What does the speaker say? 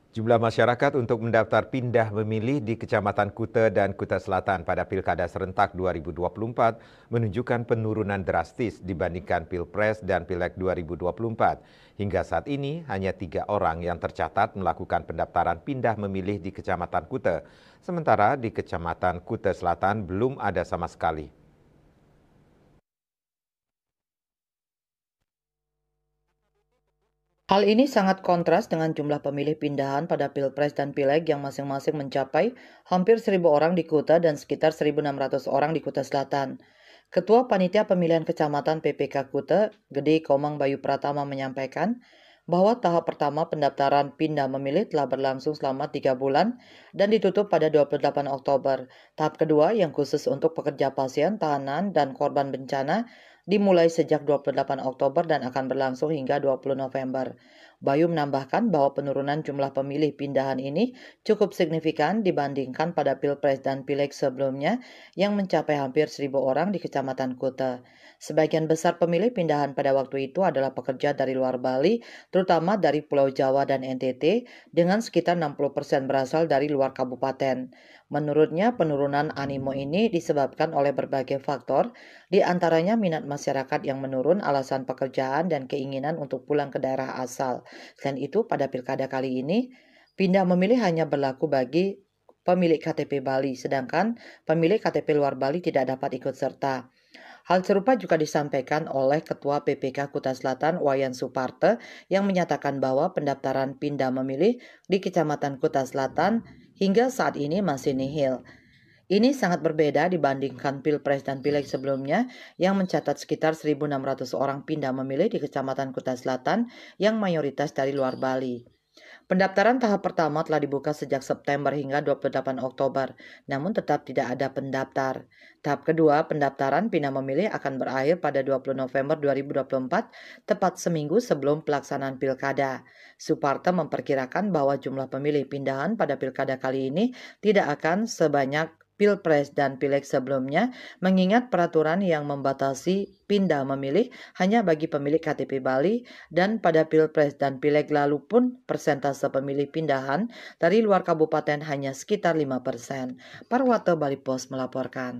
Jumlah masyarakat untuk mendaftar pindah memilih di Kecamatan Kuta dan Kuta Selatan pada Pilkada Serentak 2024 menunjukkan penurunan drastis dibandingkan Pilpres dan Pileg 2024. Hingga saat ini, hanya 3 orang yang tercatat melakukan pendaftaran pindah memilih di Kecamatan Kuta. Sementara di Kecamatan Kuta Selatan belum ada sama sekali. Hal ini sangat kontras dengan jumlah pemilih pindahan pada Pilpres dan Pileg yang masing-masing mencapai hampir 1.000 orang di Kuta dan sekitar 1.600 orang di Kuta Selatan. Ketua Panitia Pemilihan Kecamatan PPK Kuta, Gede Komang Bayu Pratama menyampaikan bahwa tahap pertama pendaftaran pindah memilih telah berlangsung selama 3 bulan dan ditutup pada 28 Oktober. Tahap kedua yang khusus untuk pekerja pasien, tahanan, dan korban bencana dimulai sejak 28 Oktober dan akan berlangsung hingga 20 November. Bayu menambahkan bahwa penurunan jumlah pemilih pindahan ini cukup signifikan dibandingkan pada Pilpres dan Pileg sebelumnya yang mencapai hampir 1.000 orang di Kecamatan Kuta. Sebagian besar pemilih pindahan pada waktu itu adalah pekerja dari luar Bali, terutama dari Pulau Jawa dan NTT, dengan sekitar 60% berasal dari luar kabupaten. Menurutnya, penurunan animo ini disebabkan oleh berbagai faktor, di antaranya minat masyarakat yang menurun, alasan pekerjaan, dan keinginan untuk pulang ke daerah asal. Selain itu, pada pilkada kali ini, pindah memilih hanya berlaku bagi pemilik KTP Bali, sedangkan pemilik KTP luar Bali tidak dapat ikut serta. Hal serupa juga disampaikan oleh Ketua PPK Kuta Selatan Wayan Suparte yang menyatakan bahwa pendaftaran pindah memilih di Kecamatan Kuta Selatan hingga saat ini masih nihil. Ini sangat berbeda dibandingkan Pilpres dan Pileg sebelumnya yang mencatat sekitar 1.600 orang pindah memilih di Kecamatan Kuta Selatan yang mayoritas dari luar Bali. Pendaftaran tahap pertama telah dibuka sejak September hingga 28 Oktober, namun tetap tidak ada pendaftar. Tahap kedua, pendaftaran pindah memilih akan berakhir pada 20 November 2024, tepat seminggu sebelum pelaksanaan pilkada. Suparta memperkirakan bahwa jumlah pemilih pindahan pada pilkada kali ini tidak akan sebanyak Pilpres dan Pileg sebelumnya, mengingat peraturan yang membatasi pindah memilih hanya bagi pemilik KTP Bali, dan pada Pilpres dan Pileg lalu pun persentase pemilih pindahan dari luar kabupaten hanya sekitar 5%. Parwata Bali Pos melaporkan.